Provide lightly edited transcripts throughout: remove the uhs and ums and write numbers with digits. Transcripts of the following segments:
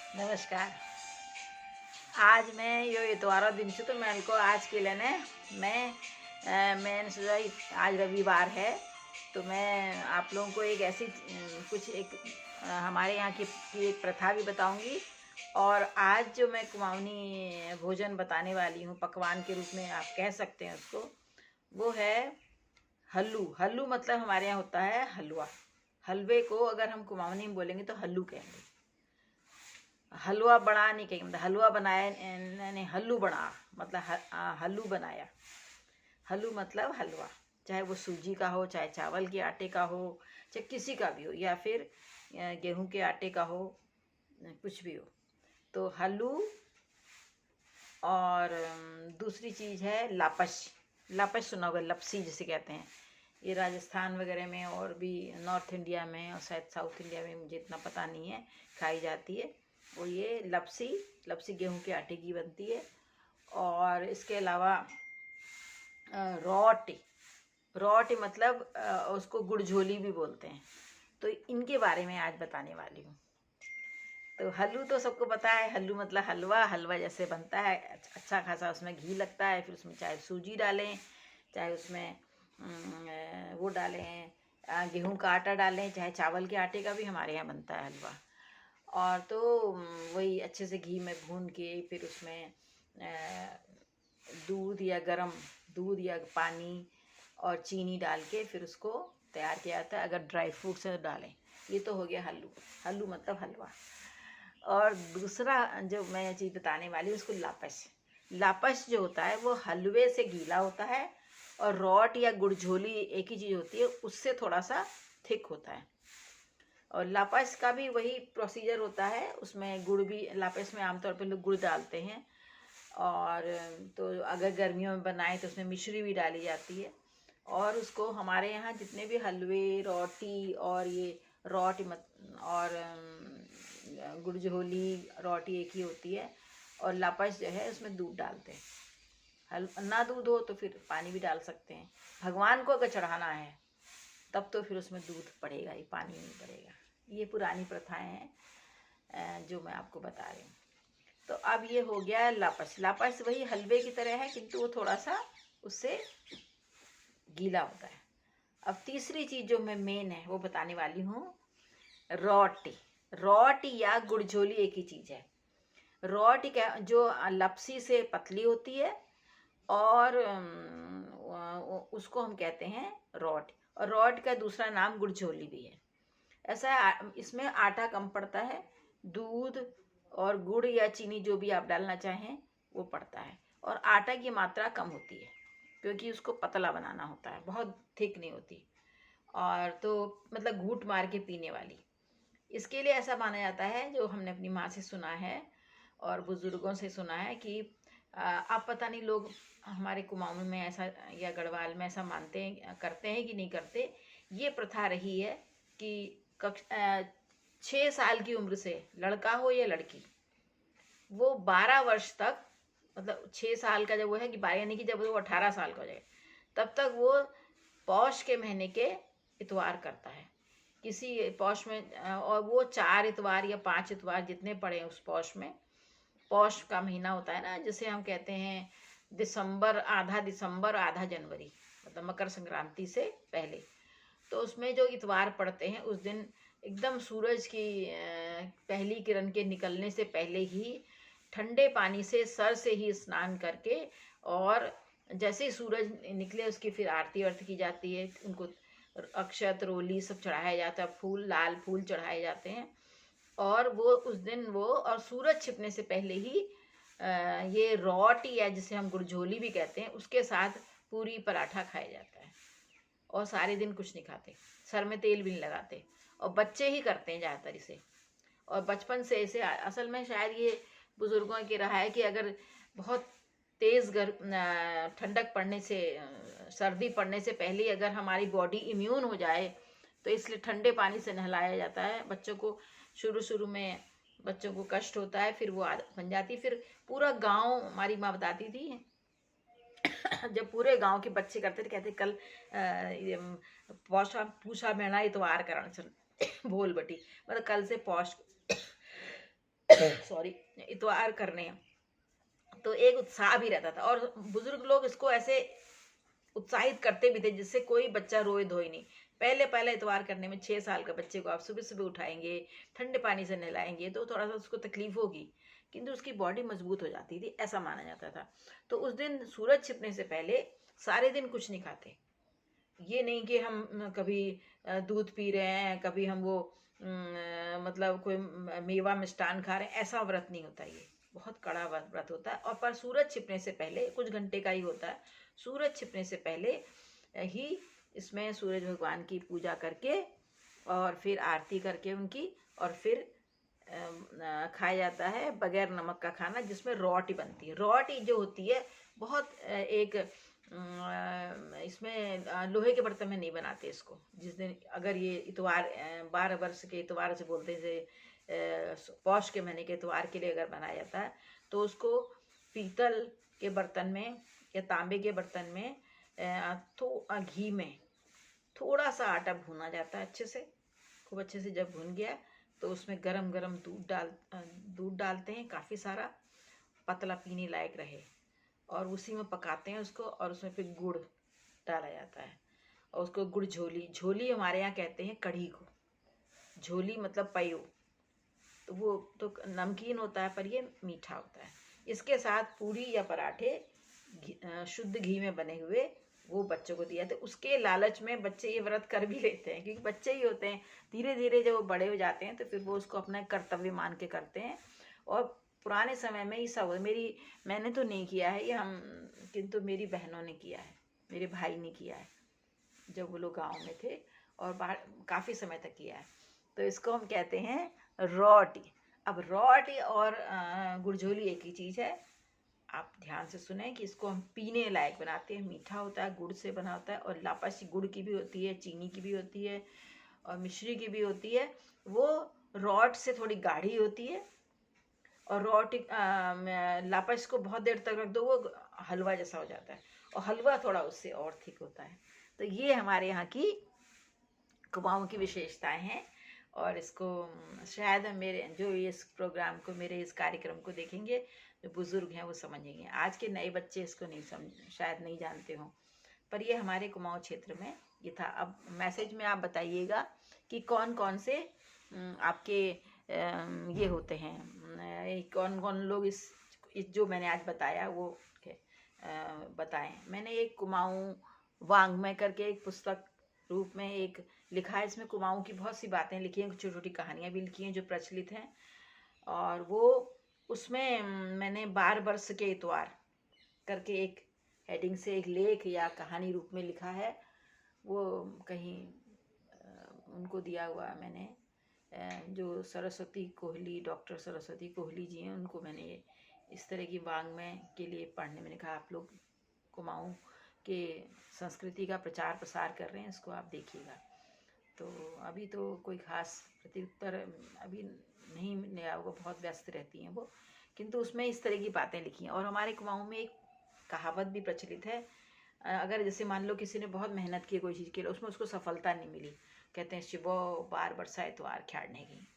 नमस्कार। आज मैं यो इतवारा दिन से तो मेरे को आज के लिए ने मैं सोचा आज रविवार है तो मैं आप लोगों को एक ऐसी कुछ एक हमारे यहाँ की एक प्रथा भी बताऊंगी। और आज जो मैं कुमाऊनी भोजन बताने वाली हूँ, पकवान के रूप में आप कह सकते हैं उसको, वो है हल्लू। हल्लू मतलब हमारे यहाँ होता है हलवा। हलवे को अगर हम कुमाऊनी में बोलेंगे तो हल्लू कहेंगे। हलवा बना नहीं कहेंगे, मतलब हलवा बनाया नहीं, हल्लू बना मतलब हल्लू बनाया। हल्लू मतलब हलवा, चाहे वो सूजी का हो, चाहे चावल के आटे का हो, चाहे किसी का भी हो, या फिर गेहूं के आटे का हो, कुछ भी हो तो हल्लू। और दूसरी चीज़ है लापश। लापश सुना होगा, लपसी जिसे कहते हैं। ये राजस्थान वगैरह में और भी नॉर्थ इंडिया में और शायद साउथ इंडिया में, मुझे इतना पता नहीं है, खाई जाती है। और ये लपसी, लपसी गेहूं के आटे की बनती है। और इसके अलावा रोटी। रोटी मतलब उसको गुड़झोली भी बोलते हैं। तो इनके बारे में आज बताने वाली हूँ। तो हल्लू तो सबको पता है, हल्लू मतलब हलवा। हलवा जैसे बनता है, अच्छा खासा उसमें घी लगता है, फिर उसमें चाहे सूजी डालें, चाहे उसमें वो डालें, गेहूं का आटा डालें, चाहे चावल के आटे का भी हमारे यहाँ बनता है हलवा। और तो वही अच्छे से घी में भून के फिर उसमें दूध या गरम दूध या पानी और चीनी डाल के फिर उसको तैयार किया जाता है। अगर ड्राई फ्रूट्स डालें, ये तो हो गया हल्लू। हल्लू मतलब हलवा। और दूसरा जो मैं चीज़ बताने वाली हूँ उसको लापस। लापस जो होता है वो हलवे से गीला होता है, और रॉट या गुड़झोली एक ही चीज़ होती है, उससे थोड़ा सा थिक होता है। और लापस का भी वही प्रोसीजर होता है, उसमें गुड़ भी, लापस में आमतौर पर लोग गुड़ डालते हैं। और तो अगर गर्मियों में बनाए तो उसमें मिश्री भी डाली जाती है। और उसको हमारे यहाँ जितने भी हलवे, रोटी और ये रोटी मत और गुड़झोली, रोटी एक ही होती है। और लापस जो है उसमें दूध डालते हैं। ना दूध हो तो फिर पानी भी डाल सकते हैं। भगवान को अगर चढ़ाना है तब तो फिर उसमें दूध पड़ेगा ही, पानी नहीं पड़ेगा। ये पुरानी प्रथाएं हैं जो मैं आपको बता रही हूँ। तो अब ये हो गया लापस। लापस वही हलवे की तरह है, किंतु वो थोड़ा सा उससे गीला होता है। अब तीसरी चीज जो मैं मेन है वो बताने वाली हूँ, रोटी। रोटी या गुड़झोली एक ही चीज है। रोटी क्या, जो लपसी से पतली होती है, और उसको हम कहते हैं रोट। और रोट का दूसरा नाम गुड़झोली भी है। ऐसा है, इसमें आटा कम पड़ता है, दूध और गुड़ या चीनी जो भी आप डालना चाहें वो पड़ता है। और आटा की मात्रा कम होती है क्योंकि उसको पतला बनाना होता है, बहुत थिक नहीं होती। और तो मतलब घूट मार के पीने वाली। इसके लिए ऐसा माना जाता है, जो हमने अपनी माँ से सुना है और बुजुर्गों से सुना है कि आप पता नहीं लोग हमारे कुमाऊं में ऐसा या गढ़वाल में ऐसा मानते हैं, करते हैं कि नहीं करते। ये प्रथा रही है कि 6 साल की उम्र से लड़का हो या लड़की, वो 12 वर्ष तक, मतलब 6 साल का जब वो है कि 12, यानी कि जब वो 18 साल का हो जाए तब तक वो पौष के महीने के इतवार करता है। किसी पौष में और वो 4 इतवार या 5 इतवार जितने पड़े उस पौष में। पौष का महीना होता है ना, जिसे हम कहते हैं दिसंबर, आधा दिसंबर आधा जनवरी, मतलब मकर संक्रांति से पहले। तो उसमें जो इतवार पड़ते हैं उस दिन एकदम सूरज की पहली किरण के निकलने से पहले ही ठंडे पानी से सर से ही स्नान करके, और जैसे ही सूरज निकले उसकी फिर आरती वारती की जाती है। उनको अक्षत, रोली सब चढ़ाया जाता है, फूल, लाल फूल चढ़ाए जाते हैं। और वो उस दिन वो, और सूरज छिपने से पहले ही ये रोटी या जिसे हम गुड़झोली भी कहते हैं उसके साथ पूरी पराठा खाया जाता है। और सारे दिन कुछ नहीं खाते, सर में तेल भी नहीं लगाते। और बच्चे ही करते हैं ज़्यादातर इसे। और बचपन से इसे, असल में शायद ये बुजुर्गों की रहा है कि अगर बहुत तेज़ ठंडक पड़ने से, सर्दी पड़ने से पहले अगर हमारी बॉडी इम्यून हो जाए तो इसलिए ठंडे पानी से नहलाया जाता है बच्चों को। शुरू शुरू में बच्चों को कष्ट होता है, फिर वो आदत बन जाती। फिर पूरा गांव, हमारी माँ बताती थी, जब पूरे गांव के बच्चे करते थे, कहते कल पौषा पूछा मेला इतवार करण चल बोल बटी, मतलब कल से पौष सॉरी, इतवार करने, तो एक उत्साह भी रहता था। और बुजुर्ग लोग इसको ऐसे उत्साहित करते भी थे जिससे कोई बच्चा रोए धोए नहीं। पहले पहले इतवार करने में 6 साल का बच्चे को आप सुबह सुबह उठाएंगे, ठंडे पानी से नहलाएंगे तो थोड़ा सा उसको तकलीफ होगी, किंतु उसकी बॉडी मजबूत हो जाती थी, ऐसा माना जाता था। तो उस दिन सूरज छिपने से पहले सारे दिन कुछ नहीं खाते। ये नहीं कि हम कभी दूध पी रहे हैं, कभी हम वो मतलब कोई मेवा मिष्ठान खा रहे हैं, ऐसा व्रत नहीं होता। ये बहुत कड़ा व्रत होता है। और पर सूरज छिपने से पहले कुछ घंटे का ही होता है। सूरज छिपने से पहले ही इसमें सूरज भगवान की पूजा करके और फिर आरती करके उनकी, और फिर खाया जाता है बगैर नमक का खाना, जिसमें रोटी बनती है। रोटी जो होती है बहुत एक इसमें लोहे के बर्तन में नहीं बनाते इसको। जिस दिन अगर ये इतवार 12 वर्ष के इतवार से बोलते हैं, जैसे पौष के महीने के इतवार के लिए अगर बनाया जाता है तो उसको पीतल के बर्तन में या तांबे के बर्तन में तो घी में थोड़ा सा आटा भूना जाता है अच्छे से, खूब अच्छे से। जब भुन गया तो उसमें गरम गरम दूध डालते हैं, काफ़ी सारा, पतला पीने लायक रहे, और उसी में पकाते हैं उसको। और उसमें फिर गुड़ डाला जाता है, और उसको गुड़ झोली, झोली हमारे यहाँ कहते हैं कढ़ी को। झोली मतलब पयो, तो वो तो नमकीन होता है पर ये मीठा होता है। इसके साथ पूरी या पराठे शुद्ध घी में बने हुए वो बच्चों को दिया। तो उसके लालच में बच्चे ये व्रत कर भी लेते हैं, क्योंकि बच्चे ही होते हैं। धीरे धीरे जब वो बड़े हो जाते हैं तो फिर वो उसको अपना कर्तव्य मान के करते हैं। और पुराने समय में ये सब मैंने तो नहीं किया है ये, किंतु मेरी बहनों ने किया है, मेरे भाई ने किया है जब वो लोग गाँव में थे, और बाहर काफ़ी समय तक किया है। तो इसको हम कहते हैं रोटी। अब रोटी और गुड़झोली एक ही चीज़ है। आप ध्यान से सुने कि इसको हम पीने लायक बनाते हैं। मीठा होता है, गुड़ से बना होता है, और लापाशी गुड़ की भी होती है, चीनी की भी होती है, और मिश्री की भी होती है। वो रॉट से थोड़ी गाढ़ी होती है, और रोटी लापस को बहुत देर तक रख दो वो हलवा जैसा हो जाता है, और हलवा थोड़ा उससे और थिक होता है। तो ये हमारे यहाँ की कुमाऊँ की विशेषताएं हैं। और इसको शायद मेरे जो इस प्रोग्राम को, मेरे इस कार्यक्रम को देखेंगे, जो बुजुर्ग हैं वो समझेंगे। आज के नए बच्चे इसको नहीं समझ, शायद नहीं जानते हों, पर ये हमारे कुमाऊँ क्षेत्र में ये था। अब मैसेज में आप बताइएगा कि कौन कौन से आपके ये होते हैं, कौन कौन लोग इस जो मैंने आज बताया वो बताएं। मैंने एक कुमाऊँ वाङ्मय करके एक पुस्तक रूप में एक लिखा है। इसमें कुमाऊँ की बहुत सी बातें लिखी हैं, छोटी छोटी कहानियाँ भी लिखी हैं जो प्रचलित हैं। और वो उसमें मैंने 12 वर्ष के इतवार करके एक हेडिंग से एक लेख या कहानी रूप में लिखा है। वो कहीं उनको दिया हुआ मैंने, जो सरस्वती कोहली, डॉक्टर सरस्वती कोहली जी हैं, उनको मैंने ये इस तरह की वाङ्मय के लिए पढ़ने, मैंने कहा आप लोग कुमाऊँ के संस्कृति का प्रचार प्रसार कर रहे हैं, इसको आप देखिएगा। तो अभी तो कोई खास प्रत्युत्तर अभी नहीं मिला, वो बहुत व्यस्त रहती हैं वो, किंतु उसमें इस तरह की बातें लिखी हैं। और हमारे कुमाऊँ में एक कहावत भी प्रचलित है। अगर जैसे मान लो किसी ने बहुत मेहनत की कोई चीज़ के लिए, उसमें उसको सफलता नहीं मिली, कहते हैं शिवो 12 वर्षा इतवार ख्याड़ने की,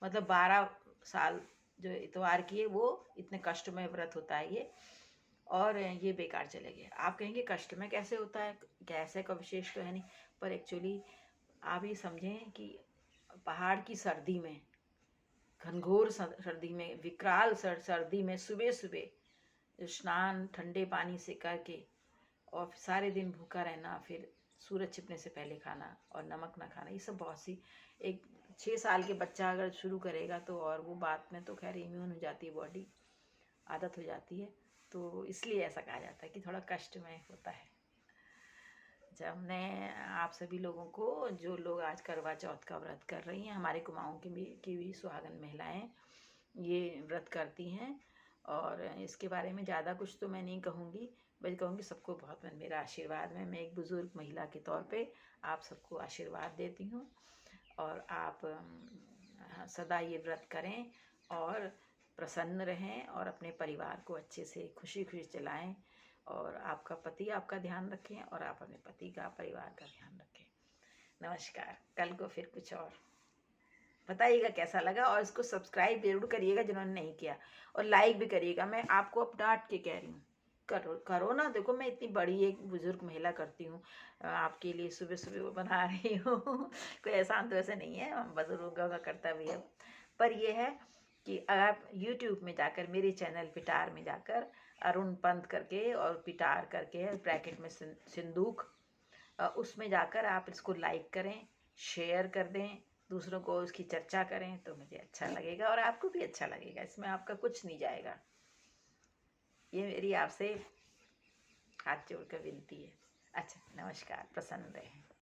मतलब 12 साल जो इतवार किए वो इतने कष्ट में व्रत होता है ये, और ये बेकार चले गए। आप कहेंगे कष्ट में कैसे होता है, कैसे का विशेष तो है नहीं, पर एक्चुअली आप ये समझें कि पहाड़ की सर्दी में, घनघोर सर्दी में, विकराल सर्दी में सुबह सुबह स्नान ठंडे पानी से करके और सारे दिन भूखा रहना, फिर सूरज छिपने से पहले खाना और नमक ना खाना, ये सब बहुत सी, एक 6 साल के बच्चा अगर शुरू करेगा तो, और वो बात में तो खैर इम्यून हो जाती है बॉडी, आदत हो जाती है, तो इसलिए ऐसा कहा जाता है कि थोड़ा कष्टमय होता है। जब मैं आप सभी लोगों को, जो लोग आज करवा चौथ का व्रत कर रही हैं, हमारे कुमाऊँ की भी सुहागन महिलाएं ये व्रत करती हैं, और इसके बारे में ज़्यादा कुछ तो मैं नहीं कहूँगी, बस कहूँगी सबको बहुत मेरा आशीर्वाद में, मैं एक बुज़ुर्ग महिला के तौर पे आप सबको आशीर्वाद देती हूँ। और आप सदा ये व्रत करें और प्रसन्न रहें, और अपने परिवार को अच्छे से खुशी खुशी चलाएं, और आपका पति आपका ध्यान रखें, और आप अपने पति का, परिवार का ध्यान रखें। नमस्कार, कल को फिर कुछ और। बताइएगा कैसा लगा, और इसको सब्सक्राइब जरूर करिएगा जिन्होंने नहीं किया, और लाइक भी करिएगा। मैं आपको अब डांट के कह रही हूँ, करो करो ना। देखो मैं इतनी बड़ी एक बुजुर्ग महिला करती हूँ आपके लिए, सुबह सुबह वो बना रही हूँ कोई एहसान तो ऐसे नहीं है, हम बुजुर्गों का कर्तव्य है। पर यह है कि अगर आप यूट्यूब में जाकर मेरे चैनल पिटार में जाकर अरुण पंत करके और पिटार करके ब्रैकेट में सिंदूक, उसमें जाकर आप इसको लाइक करें, शेयर कर दें, दूसरों को उसकी चर्चा करें, तो मुझे अच्छा लगेगा और आपको भी अच्छा लगेगा। इसमें आपका कुछ नहीं जाएगा। ये मेरी आपसे हाथ जोड़कर विनती है। अच्छा, नमस्कार, प्रसन्न रहें।